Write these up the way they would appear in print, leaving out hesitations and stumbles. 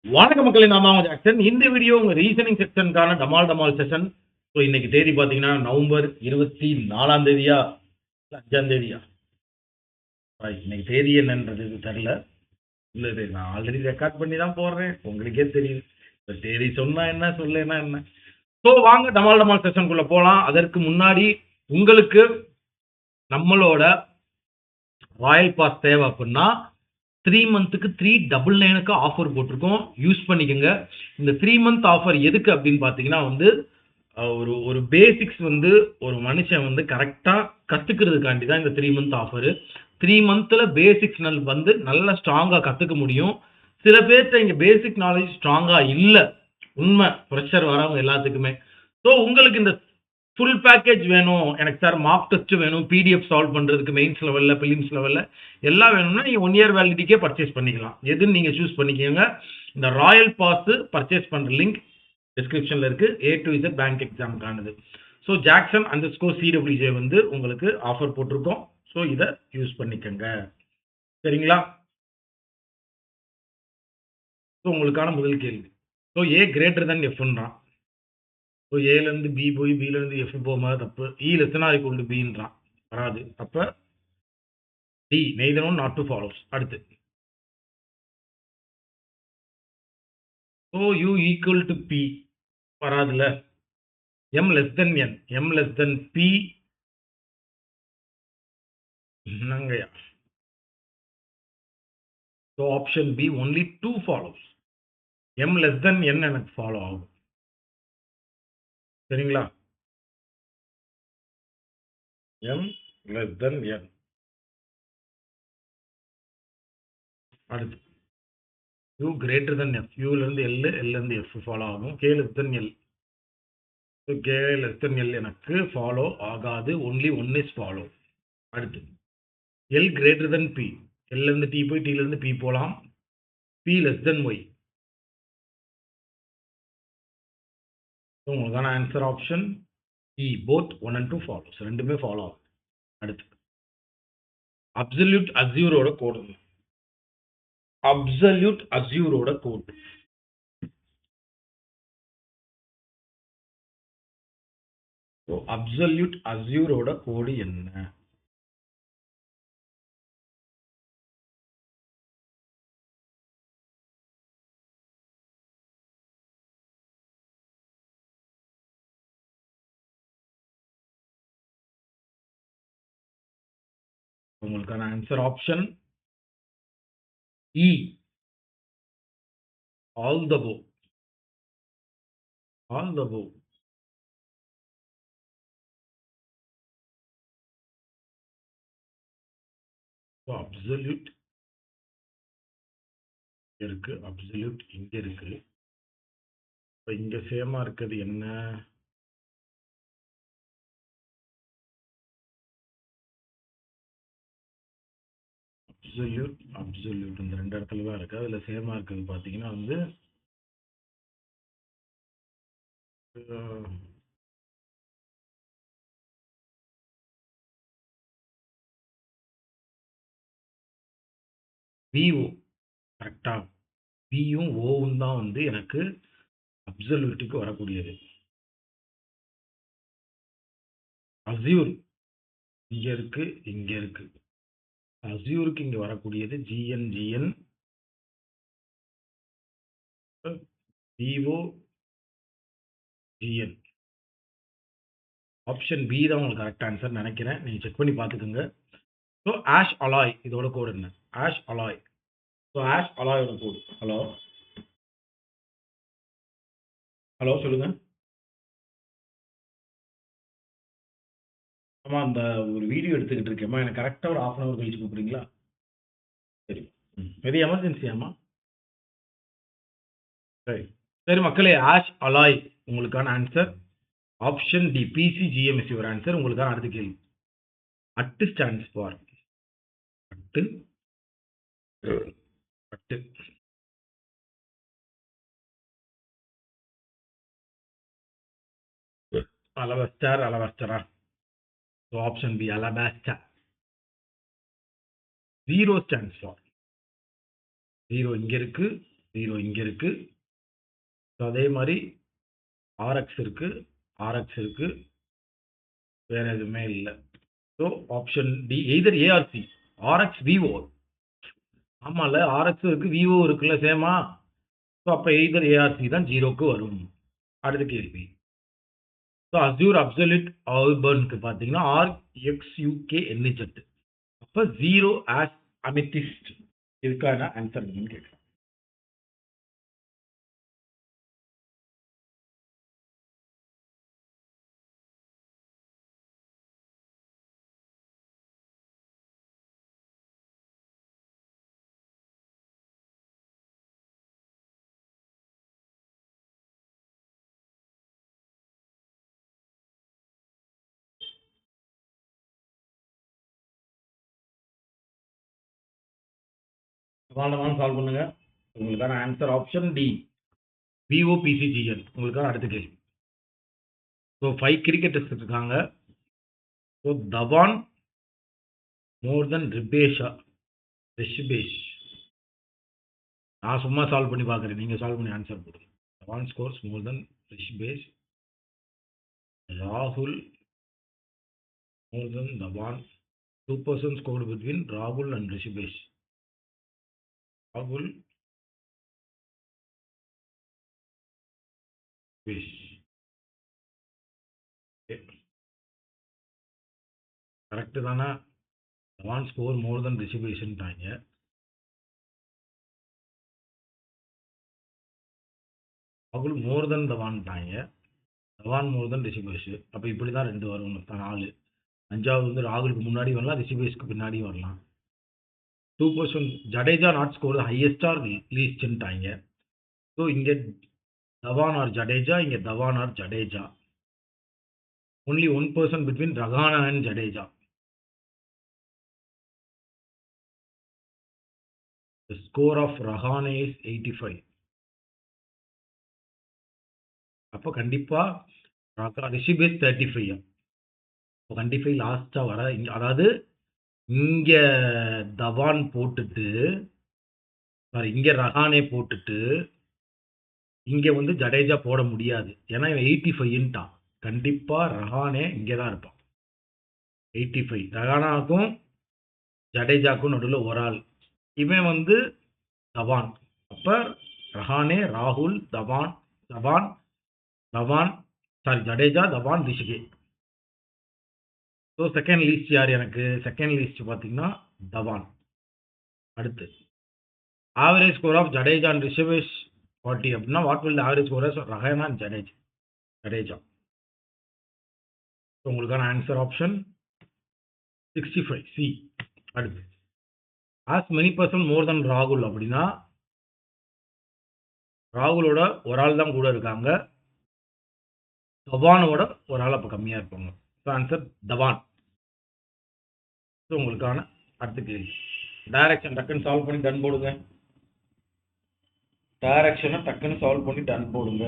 வணக்க மக்களே, நான் தான் உங்க ஜாக்சன். இந்த வீடியோ உங்க ரீசனிங் செக்ஷனுக்கான டமால் செஷன். ஸோ இன்னைக்கு தேதி பார்த்தீங்கன்னா நவம்பர் 24ஆம் தேதியா 5ஆம் தேதியா? இன்னைக்கு தேதி என்னன்றது இது தெரில. இல்லை இது நான் ஆல்ரெடி ரெக்கார்ட் பண்ணி தான் போடுறேன், உங்களுக்கே தெரியும். இப்போ தேதி சொன்னா என்ன சொல்லனா என்ன. ஸோ வாங்க டமால் செஷனுக்குள்ள போகலாம். அதற்கு முன்னாடி உங்களுக்கு நம்மளோட ராயல் பாஸ் தேவை அப்படின்னா 3 மந்த்துக்கு 399க்கு ஆஃபர் போட்டிருக்கோம். யூஸ் பண்ணிக்கோங்க. இந்த 3 மந்த் ஆஃபர் எதுக்கு அப்படின்னு பார்த்தீங்கன்னா வந்து ஒரு ஒரு பேசிக்ஸ் வந்து ஒரு மனுஷன் வந்து கரெக்டாக கற்றுக்கிறதுக்காண்டி தான் இந்த 3 மந்த் ஆஃபரு. 3 மந்த்தில் பேசிக்ஸ் வந்து நல்லா ஸ்ட்ராங்காக கற்றுக்க முடியும். சில பேர்கிட்ட இங்கே பேசிக் நாலேஜ் ஸ்ட்ராங்காக இல்லை, உண்மை. ப்ரெஷர் வரவங்க எல்லாத்துக்குமே. ஸோ உங்களுக்கு இந்த ஃபுல் பேக்கேஜ் வேணும், எனக்கு சார் மார்க் டெஸ்ட் வேணும், பிடிஎஃப் சால்வ் பண்ணுறதுக்கு மெயின்ஸ் லெவலில் பிலிம்ஸ் லெவலில் எல்லாம் வேணும்னா நீங்கள் 1 இயர் வேலிடிட்டிக்கே பர்ச்சேஸ் பண்ணிக்கலாம். எதுன்னு நீங்கள் சூஸ் பண்ணிக்கோங்க. இந்த ராயல் பாஸ் பர்ச்சேஸ் பண்ணுற லிங்க் டிஸ்கிரிப்ஷனில் இருக்குது. A to Z பேங்க் எக்ஸாமுக்கானது. ஸோ ஜாக்சன் _CWJ வந்து உங்களுக்கு ஆஃபர் போட்டிருக்கோம். ஸோ இதை யூஸ் பண்ணிக்கோங்க, சரிங்களா? ஸோ உங்களுக்கான முதல் கேள்வி. ஸோ A greater than Fன்றான். ஸோ ஏலேருந்து பி போய் பிலேருந்து எஃப் போகும்போது தப்பு. E ≤ Bன்றான், வராது. அப்போ D neither one not to follows. அடுத்து so U equal to P வராதுல்ல. M less than N, M less than P என்னங்கய்யா? So option B only 2 follows. M less than N எனக்கு ஃபாலோ ஆகும், சரிங்களா? M less than N. அடுத்து U greater than F. Uலேருந்து L, Lலேருந்து F follow ஆகும். K less than L. So K less than L எனக்கு follow ஆகாது. Only one is follow. அடுத்து L greater than P. Lலேருந்து T போய் Tலேருந்து P போகலாம். P less than Y. So உங்களுக்கான answer option E, both 1 and 2 follows. ரெண்டுமே follow ஆகும். அடுத்து அப்சல்யூட் அஸ்யூரோட கோடு. அப்சல்யூட் அஸ்யூரோட கோடு. ஸோ அப்சல்யூட் அஸ்யூரோட கோடு என்ன? உங்களுக்கான answer option E, all the போ. ஆல் த போ. ஸோ அப்சல்யூட் இருக்கு, அப்சல்யூட் இங்க இருக்கு. இப்போ இங்க சேமா இருக்கிறது என்ன? அப்சல்யூட் அப்சல்யூட் இந்த ரெண்டு இடத்துல தான் இருக்கு. அதுல சேமா இருக்குது பார்த்தீங்கன்னா வந்து VO கரெக்டா? பியும் ஓவும் தான் வந்து எனக்கு அப்சல்யூட்டுக்கு வரக்கூடியது. அஸ்யூர் இங்க இருக்கு, இங்க இருக்கு. அஸ்யூருக்கு இங்க வரக்கூடியது GN GN, VO GN. Option B தான் உங்களுக்கு கரெக்ட் ஆன்சர் நினைக்கிறேன். நீங்க செக் பண்ணி பார்த்துக்கோங்க. ஸோ ஆஷ் அலாய் இதோட கோடு என்ன? Ash alloy. ஸோ ஆஷ் அலாயோட கோடு. ஹலோ ஹலோ சொல்லுங்க. ஆமா, அந்த ஒரு வீடியோ எடுத்துக்கிட்டு இருக்கேம்மா. எனக்கு கரெக்டாக ஒரு 1/2 hour கழிச்சு கூப்பிடுறீங்களா? சரி. வெரி எமர்ஜென்சியாம்மா? சரி சரி மக்களே, ஆஷ் அலாய் உங்களுக்கான answer option D. PCGMS your answer. உங்களுக்கான அடுத்த கேள்வி. அட்டு ஸ்டாண்ட்ஸ் ஃபார் அட்டு அட்டு அலவஸ்டார் அலவஸ்டரா? So option B alabaster. 0 stands for 0 இங்க இருக்கு, 0 இங்க இருக்கு. அதே மாதிரி RX இருக்கு, RX இருக்கு. வேற எதுவுமே இல்ல. So option D either A or C. RX விவோ. ஆமால, RX இருக்கு, விவோ இருக்குல்ல சேமா. ஸோ அப்ப எய்தர் ஏ ஆர் சி தான் 0க்கு வரும். அடுத்த கேள்வி. ஸோ அஸ்யூர் அப்சல்யூட் ஆல்பர்னுக்கு பார்த்தீங்கன்னா RXUKNZ. அப்ப 0 ஆஸ் அமித்திஸ்ட். இதுக்கான ஆன்சர் என்னன்னு கேட்குறேன். வாங்க சால்வ் பண்ணுங்க. உங்களுக்கான ஆன்சர் ஆப்ஷன் டி விஓபிசிஜிஎல். உங்களுக்கான அடுத்த கேள்வி. ஸோ 5 கிரிக்கெட்டர்ஸ் இருக்காங்க. ஸோ தவான் மோர் தென் ரிஷிபேஷ். நான் சும்மா சால்வ் பண்ணி பார்க்குறேன், நீங்க சால்வ் பண்ணி ஆன்சர் போடுங்க. தவான் ஸ்கோர்ஸ் மோர் தென் ரிஷிபேஷ். ராகுல் more than Dhawan. 2 persons scored between Rahul and Rishibesh. Rahul, Rishibesh. Correct தானே? Dhawan score more than Rishibesh-ன்றாங்க. Rahul more than Dhawan-ன்றாங்க. Dhawan more than Rishibesh. அப்ப இப்படி தான் 2 வரும். 4. அஞ்சாவது வந்து ராகுலுக்கு முன்னாடி வரலாம், ரிஷிபேஷ்க்கு பின்னாடி வரலாம். 2 persons Jadeja not score highest or லீஸ்ட்ன்றாங்க. ஸோ இங்க தவான் ஆர் ஜடேஜா, இங்க Dhawan or Jadeja. only 1 person between Rahana and Jadeja. The score of Rahane is 85. அப்போ கண்டிப்பா ரிஷிபேஷ் 35. இப்போ கண்டிப்பா லாஸ்டா வர அதாவது இங்க தவான் போட்டுட்டு சாரி இங்க ரஹானே போட்டுட்டு இங்க வந்து ஜடேஜா போட முடியாது. ஏன்னா இவன் 85ன்ட்டான். கண்டிப்பா ரஹானே இங்கே தான் இருப்பான். 85. ரஹானாக்கும் ஜடேஜாக்கும் நடுவில் ஒரு ஆள். இவன் வந்து தவான். அப்ப ரஹானே, ராகுல், தவான், ஜடேஜா, தவான், ரிஷிகே. ஸோ செகண்ட் லீஸ்ட் யார் எனக்கு? செகண்ட் லீஸ்ட் பார்த்தீங்கன்னா தவான். அடுத்து average score of Jadeja and ரிஷபேஷ் 40 அப்படின்னா what will average score of Rahane and Jadeja. உங்களுக்கான ஆன்சர் ஆப்ஷன் 65 சி. அடுத்து as many person more than ராகுல் அப்படின்னா ராகுலோட ஒரு ஆள் தான் கூட இருக்காங்க, தவானோட ஒரு ஆள் அப்போ கம்மியாக இருப்பாங்க. So answer Dhawan. ஸோ உங்களுக்கான அடுத்த கேள்வி. டைரக்ஷன் டக்குன்னு சால்வ் பண்ணி டன் போடுங்க. டைரக்ஷனை டக்குன்னு சால்வ் பண்ணி டன் போடுங்க.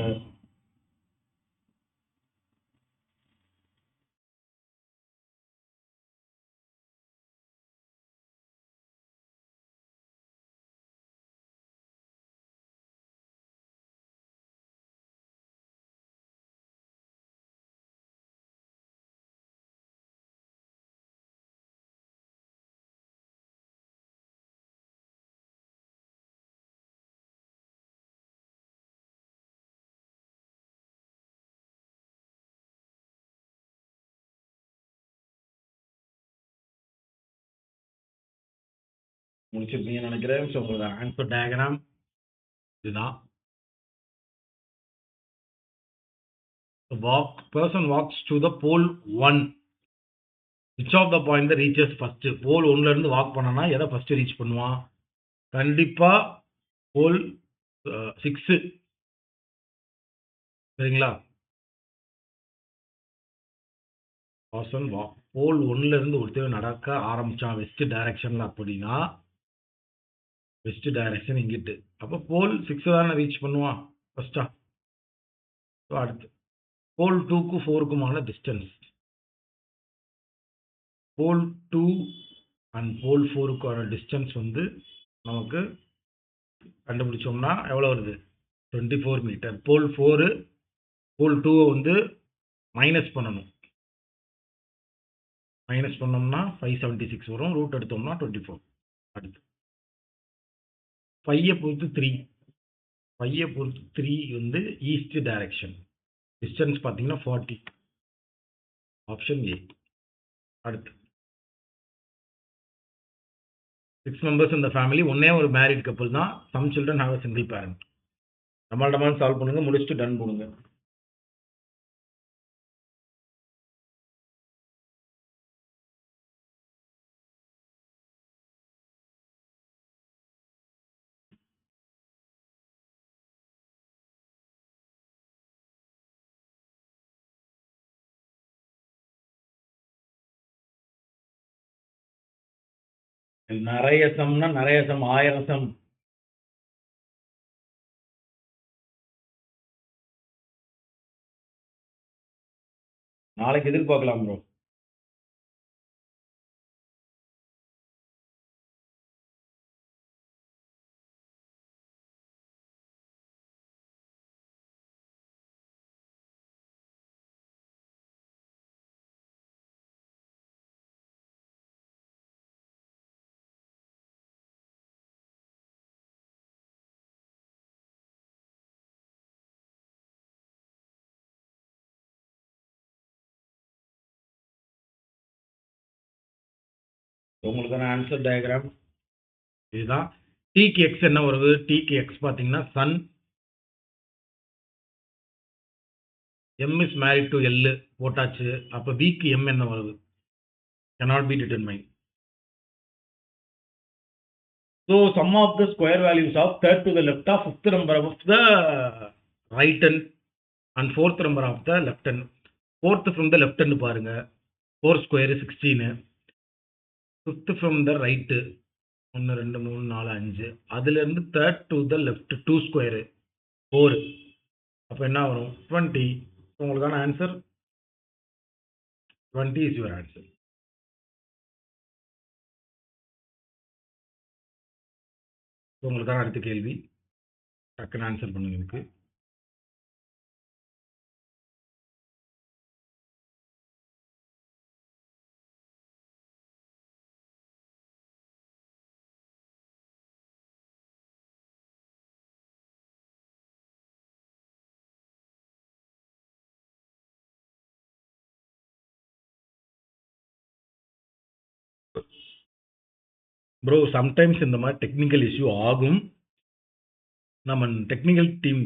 முடிச்சிருப்பீங்கன்னு நினைக்கிறேன். ஸோ உங்களோட ஆன்சர் டயக்ராம் இதுதான். Person walks to the pole 1. Which of the point that reaches first? Pole 1ல இருந்து வாக் பண்ணனா எதை ஃபர்ஸ்ட் ரீச் பண்ணுவான்? கண்டிப்பா போல் 6. சரிங்களா? பர்சன் வாக் போல் 1ல இருந்து ஒருத்தர் நடக்க ஆரம்பிச்சான் வெஸ்ட் டைரக்ஷன்ல அப்படின்னா வெஸ்ட் டைரக்ஷன் இங்கிட்டு. அப்போ போல் 6 தானே ரீச் பண்ணுவான் ஃபர்ஸ்டா. ஸோ அடுத்து போல் 2க்கு 4க்குமான டிஸ்டன்ஸ். போல் 2 அண்ட் போல் 4க்கான டிஸ்டன்ஸ் வந்து நமக்கு கண்டுபிடிச்சோம்னா எவ்வளோ வருது? 24 மீட்டர். போல் 4 போல் 2 வந்து மைனஸ் பண்ணணும். மைனஸ் பண்ணோம்னா 576 வரும். ரூட் எடுத்தோம்னா 24. அடுத்து 5 பொறுத்து 3. 5 பொறுத்து 3 வந்து ஈஸ்ட் டைரக்ஷன். டிஸ்டன்ஸ் பார்த்தீங்கன்னா 40. Option A. அடுத்து 6 மெம்பர்ஸ் இந்த ஃபேமிலி. ஒன்னே ஒரு மேரிட் கப்பல் தான். Some children have a single parent. டமால் சால்வ் பண்ணுங்க. முடிச்சுட்டு டன் போடுங்க. நிறைய சம்னா நிறைய சம், 1000 சம். நாளைக்கு எதிர்பார்க்கலாம் ப்ரோ. உங்களுக்கான ஆன்சர் டயக்ராம் இதுதான். டீக்கு எக்ஸ் என்ன வருது? டீக்கு எக்ஸ் பார்த்தீங்கன்னா son, M is married to L போட்டாச்சு. அப்போ பிக்கு எம் என்ன வருது? cannot be determined. So sum of the square values of third to the left of fifth number of the right hand and fourth number of the left hand. Fourth from the left hand பாருங்க. 4 square 16. Fifth from the right 1 2 3 4 5. அதுல இருந்து third to the left 2 square 4. அப்ப என்ன வரும்? 20. உங்களுக்கான answer 20 is your answer. உங்களுக்கான அடுத்த கேள்வி. டக்குன்னு ஆன்சர் பண்ணுங்க இதுக்கு. ப்ரோ சம்டைம்ஸ் இந்த மாதிரி டெக்னிக்கல் இஷ்யூ ஆகும். நம்ம டெக்னிக்கல் டீம்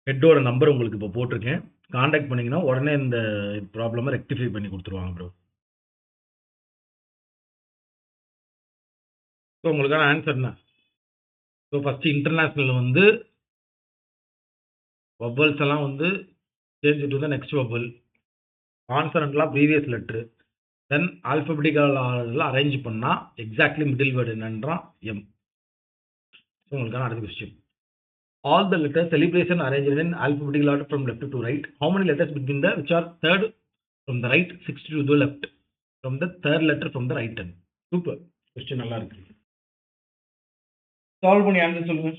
ஹெட்டோட நம்பர் உங்களுக்கு இப்போ போட்டிருக்கேன். காண்டாக்ட் பண்ணிங்கன்னா உடனே இந்த ப்ராப்ளமை ரெக்டிஃபை பண்ணி கொடுத்துருவாங்க ப்ரோ. ஸோ உங்களுக்கான ஆன்சர் என்ன? ஸோ ஃபஸ்ட்டு இன்டர்நேஷ்னலில் வந்து வவ்வல்ஸ் எல்லாம் வந்து change to the next vowel. கான்சனண்ட்லாம் ப்ரீவியஸ் லெட்ரு. தென் ஆல்ஃபபெட்டிக்கல் ஆர்டரில் அரேஞ்ச் பண்ணால் எக்ஸாக்ட்லி மிடில் வேர்டு என்னன்றான் எம். ஸோ உங்களுக்கான அடுத்த question. All the letters celebration arranged in alphabetical order from left to right. How many letters between the which are third from the right, 60 to the left from the third letter from the right hand? Super. Question நல்லா இருக்கு. Solve பண்ணி answer சொல்லுங்க.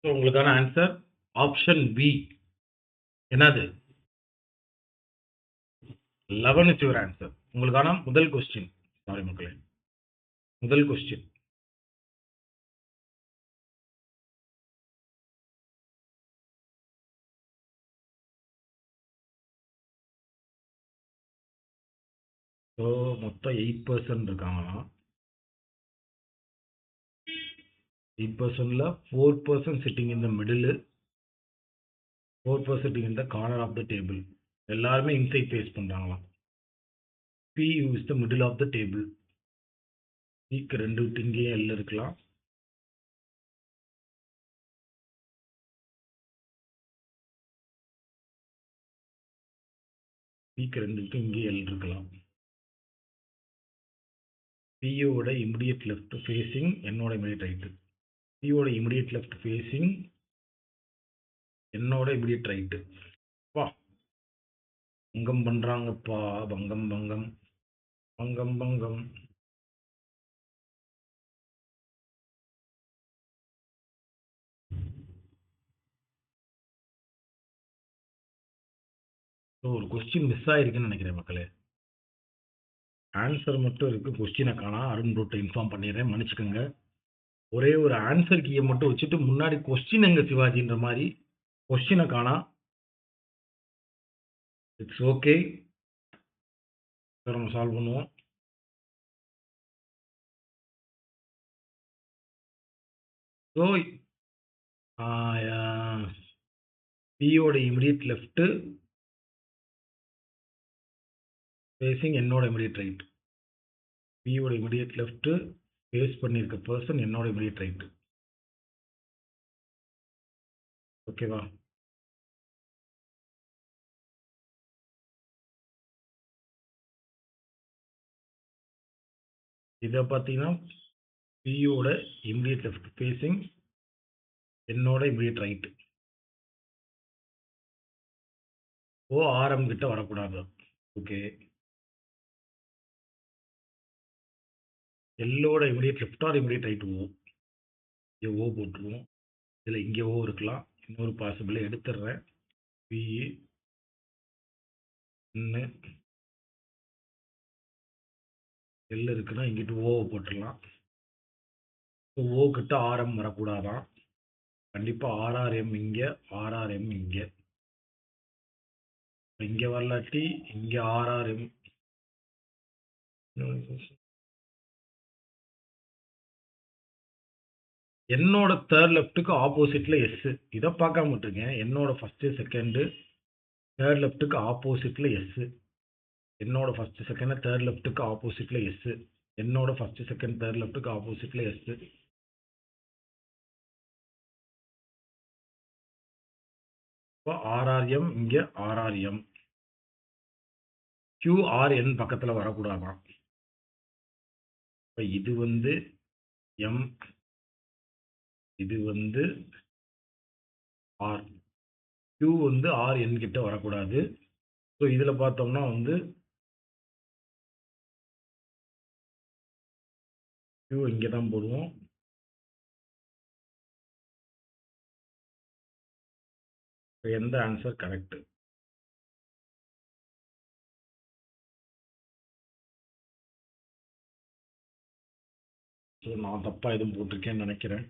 So உங்களுக்கான answer option B. என்னது? 11 is your answer. உங்களுக்கான முதல் question. Sorry மக்களே, முதல் கொஸ்டின். ஸோ மொத்தம் 8% இருக்காங்களாம். 8%ல 4% sitting in the middle, 4% sitting in the corner of the table. எல்லாருமே இன்சைட் ஃபேஸ் பண்றாங்களாம். P is the middle of the table. Pக்கு 2 விட்டு இங்கேயே L இருக்கலாம். பிக்கு 2 இருக்கு, இங்கே எல் இருக்கலாம். பியோட இமிடியட் லெஃப்ட் ஃபேஸிங் என்னோட இமிடியட் ரைட்டு. பியோட இமிடியட் லெஃப்ட் ஃபேஸிங் என்னோட இமிடியட் ரைட்டு. வா பங்கம் பண்றாங்கப்பா, பங்கம் பங்கம் பங்கம் பங்கம். ஒரு கொஸ்டின் மிஸ் ஆயிருக்குன்னு நினைக்கிறேன் மக்களே. ஆன்சர் மட்டும் இருக்கு, கொஸ்டினை காணா. அருண் ப்ரோட்ட இன்ஃபார்ம் பண்ணிடுறேன், மன்னிச்சுக்கோங்க. ஒரே ஒரு ஆன்சர் கீயை மட்டும் வச்சுட்டு முன்னாடி கொஸ்டின் எங்க சிவாஜின்ற மாதிரி கொஸ்டினை காணா. இட்ஸ் ஓகே, நம்ம சால்வ் பண்ணுவோம். ஸோ பியோட இமிடியட் லெஃப்ட் ஃபேஸிங் என்னோட இமிடியட் ரைட். பியோட இமிடியட் லெஃப்ட் ஃபேஸ் பண்ணியிருக்க பர்சன் என்னோட இமிடியட் ரைட். ஓகேவா? இதை பார்த்தீங்கன்னா பியோட இமிடியட் லெஃப்ட் ஃபேஸிங் என்னோட இமிடியட் ரைட். ஓ ஆர்எம் கிட்ட வரக்கூடாது. ஓகே. எல்லோட immediate left or immediate right O. இங்கே ஓ போட்டுருவோம். இதில் இங்கே ஓ இருக்கலாம். இன்னொரு பாசிபிளை எடுத்துடுறேன். பி இன்னும் எல் இருக்குன்னா இங்கிட்டு ஓவை போட்டுடலாம். ஓ கிட்ட ஆர்எம் வரக்கூடாதான். கண்டிப்பாக ஆர்ஆர்எம் இங்கே, ஆர்ஆர்எம் இங்கே. இங்கே வரலாட்டி இங்கே ஆர்ஆர்எம். என்னோட தேர்ட் லெஃப்ட்டுக்கு ஆப்போசிட்ல எஸ். இதை பார்க்காம விட்டுருக்கேன். என்னோட ஃபர்ஸ்ட் செகண்டு தேர்ட் லெஃப்ட்டுக்கு ஆப்போசிட்ல எஸ். என்னோட ஃபர்ஸ்ட் செகண்ட் தேர்ட் லெஃப்ட்டுக்கு ஆப்போசிட்ல எஸ். என்னோட ஃபர்ஸ்ட் செகண்ட் தேர்ட் லெஃப்ட்டுக்கு ஆப்போசிட்ல எஸ். இப்போ ஆர்ஆர்எம் இங்கே ஆர்ஆர்எம். கியூஆர்என் பக்கத்தில் வரக்கூடாதான். இப்போ இது வந்து எம், இது வந்து ஆர். கியூ வந்து ஆர்என் கிட்ட வரக்கூடாது. ஸோ இதில் பார்த்தோம்னா வந்து கியூ இங்கே தான் போடுவோம். எந்த ஆன்சர் கரெக்ட்? ஸோ நான் தப்பாக எதுவும் போட்டிருக்கேன்னு நினைக்கிறேன்.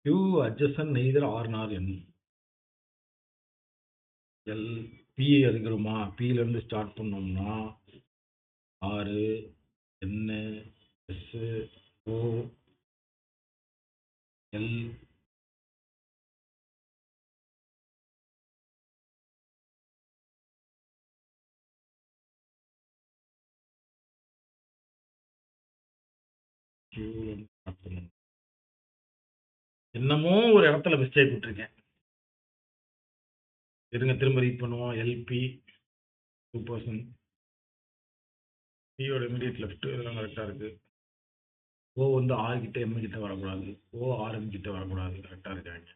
Q adjacent neither or nor N. L P எடுக்கிறோமா? பியிலேருந்து ஸ்டார்ட் பண்ணோம்னா ஆறு என் எஸ் ஓ எல். என்னமோ ஒரு இடத்துல மிஸ்டேக் விட்டுருக்கேன். இருங்க திரும்ப ரீட் பண்ணுவோம். எல்பி 2%. பியோட இமிடியட் லெஃப்ட் இதெல்லாம் கரெக்டாக இருக்கு. ஓ வந்து ஆர் கிட்ட எம் கிட்ட வரக்கூடாது. ஓ ஆர்எம் கிட்ட வரக்கூடாது. கரெக்டாக இருக்காங்க.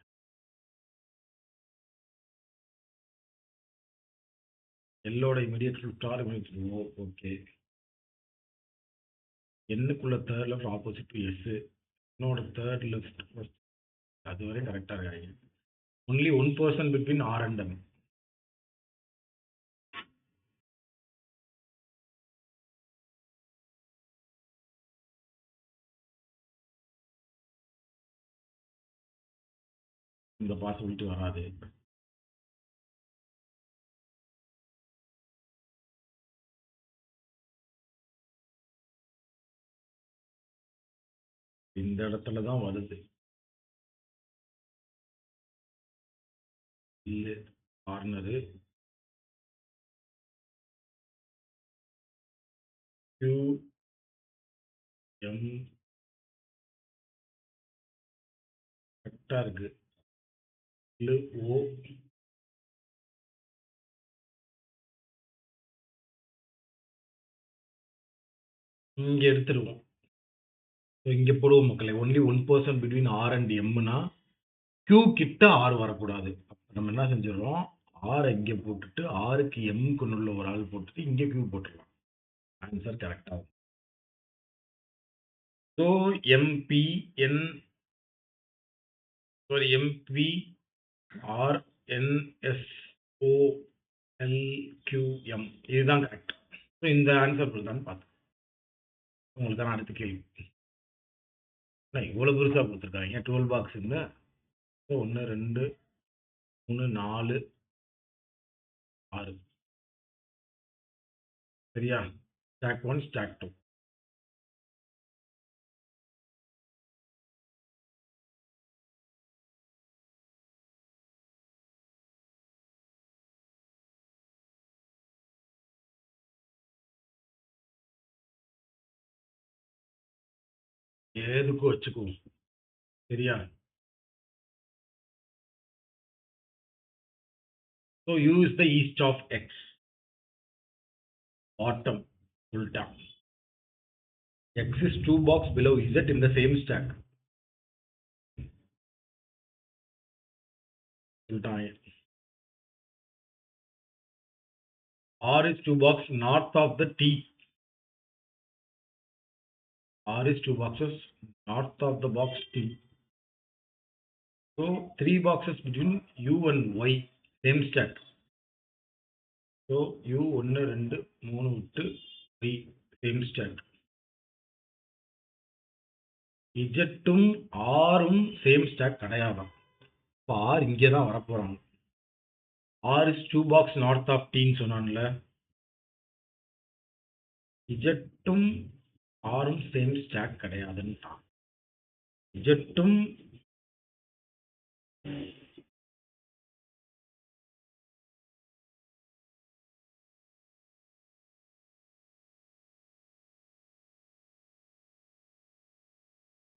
எல்லோட immediate left or immediate O. Okay. என்னுக்குள்ள third left opposite to S. என்னோட தேர்ட் லெஃப்ட் அது வரை கரெக்டாக இருக்காங்க. Only 1% between R and M. இந்த பாசிபிலிட்டி வராது. இந்த இடத்துல தான் வருது. இல்ல கார்னரு Q, M கரெக்டா இருக்கு. L, O இங்க எடுத்துருவோம். இங்க போடுவோம் மக்களே. ஒன்லி 1% பிட்வீன் R அண்ட் Mனா Q கிட்ட R வரக்கூடாது. அப்ப நம்ம என்ன செஞ்சிடறோம், R இங்க போட்டுட்டு Rக்கு Mக்கு உள்ள ஒரு ஆள் போட்டுட்டு இங்க Q போட்டுடலாம். ஆன்சர் கரெக்டா இருக்கும். ஸோ MPN சாரி MPRNSOLQM இதுதான் கரெக்ட். ஸோ இந்த ஆன்சர் தான் பார்த்தோம். உங்களுக்கு தான் அடுத்த கேள்வி. இவ்வளோ பெருசாக கொடுத்துருக்காங்க 12 பாக்ஸுங்க. 1 2 3 4 6 சரியா? Stack 1 stack 2. எதுக்கும் வச்சுக்குவோம் சரியா? So U is the east of X. Bottom ulta. X is 2 box below Z in the same stack. Ulta. R is 2 box north of the T. R is 2 boxes north of the box T. So 3 boxes between U and Y same stack. So U 1 2 3 விட்டு 3 same stack. Z-ம் R-ம் same stack கிடையாதான். இப்போ R இங்கே தான் வரப்போறாங்க. R is 2 box north of T ன்னு சொன்னான்ல. Z-ம் R-ம் same stock கிடையாதுன்னுட்டான். Z-ம்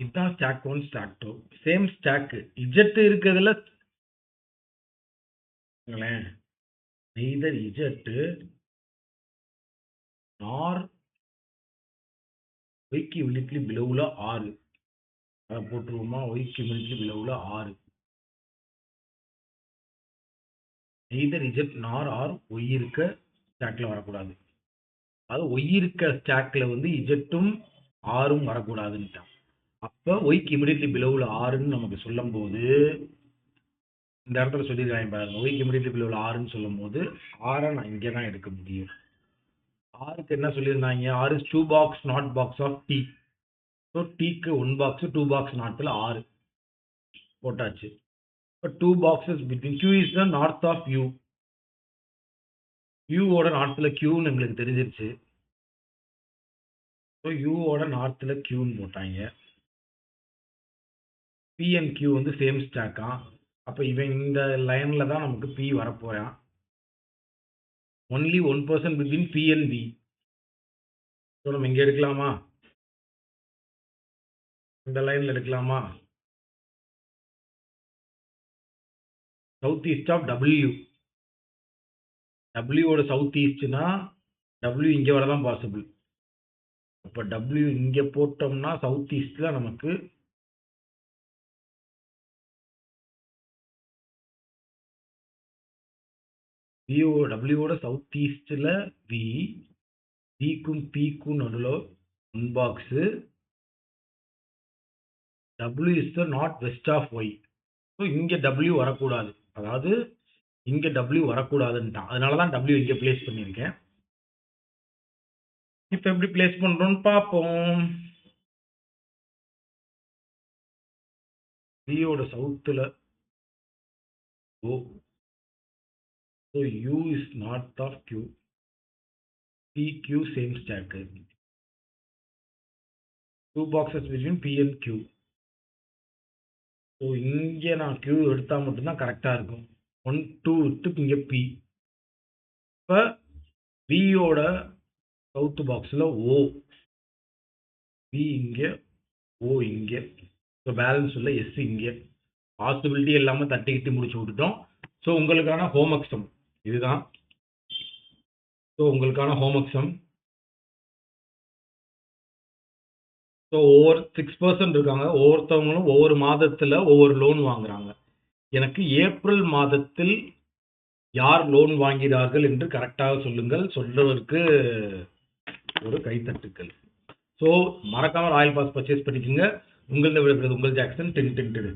இதுதான் stack 1 stack 2 same stack. Z இருக்கிறதுல neither Z nor Yக்கு இமிடியட்லி பிலோவில் 6 அதை போட்டுருவோமா? Yக்கு இமிடியட்லி பிலோவில் 6 neither Z nor R Y இருக்க ஸ்டாக்ல வரக்கூடாது. அது Y இருக்க ஸ்டாக்ல வந்து Z-ம் R-ம் வரக்கூடாதுன்ட்டான். அப்போ Yக்கு இமிடியட்லி பிலோவில் 6ன்னு நமக்கு சொல்லும் போது இந்த இடத்துல சொல்லியிருக்காங்க பாருங்க. Yக்கு இமிடியட்லி பிலோவில் 6ன்னு சொல்லும் போது R நான் இங்கே தான் எடுக்க முடியும். Rக்கு என்ன சொல்லியிருந்தாங்க? R is 2 box not box of T. ஸோ Tக்கு 1 பாக்ஸ் 2 பாக்ஸ் நாட்டில் 6 போட்டாச்சு. இப்போ 2 boxes between Q is the north of U. யூவோட நார்த்தில் Qன்னு எங்களுக்கு தெரிஞ்சிருச்சு. ஸோ யூவோட நார்த்தில் Qன்னு போட்டாங்க. P அண்ட் Q வந்து சேம் ஸ்டாக்கா. அப்போ இவன் இந்த லைனில் தான் நமக்கு P வரப்போறான். Only 1% between P and V. So நம்ம இங்கே எடுக்கலாமா? இந்த லைனில் எடுக்கலாமா? South east of W. Wவோட சவுத் ஈஸ்ட்னா W இங்கே வரதான் பாசிபிள். அப்போ W இங்கே போட்டோம்னா சவுத் ஈஸ்டில் நமக்கு Wவோட சவுத் ஈஸ்டில் V, Vக்கும் Pக்கும் நடுவில் 1 box. W is the not west of Y. So இங்கே W வரக்கூடாது. அதாவது இங்கே W வரக்கூடாதுன்ட்டான். அதனால தான் W இங்கே பிளேஸ் பண்ணியிருக்கேன். இப்போ எப்படி பிளேஸ் பண்ணுறோன்னு பார்ப்போம். Vயோட சவுத்தில் O. So U is north of Q. PQ same stack. 2 boxes between P and Q. So இங்கே நான் Q எடுத்தால் மட்டும்தான் கரெக்டாக இருக்கும். 1 2 விட்டு இங்கே P. இப்போ பியோட சவுத் பாக்ஸில் O, பி இங்கே, O இங்கே. ஸோ பேலன்ஸ் உள்ள எஸ் இங்கே. பாசிபிலிட்டி எல்லாமே தட்டிக்கிட்டு முடிச்சு விட்டுட்டோம். ஸோ உங்களுக்கான ஹோம்ஒர்க் சம் இதுதான். ஸோ உங்களுக்கான ஹோம்ஒர்க் சம். ஸோ ஒவ்வொரு 6% இருக்காங்க. ஒவ்வொருத்தவங்களும் ஒவ்வொரு மாதத்தில் ஒவ்வொரு லோன் வாங்குறாங்க. எனக்கு ஏப்ரல் மாதத்தில் யார் லோன் வாங்கிறார்கள் என்று கரெக்டாக சொல்லுங்கள். சொல்றவருக்கு ஒரு கைத்தட்டுக்கள். ஸோ மறக்காம ராயல் பாஸ் பர்ச்சேஸ் பண்ணிக்கோங்க. உங்களது விடுகிறது உங்கள் ஜாக்சன் 10 10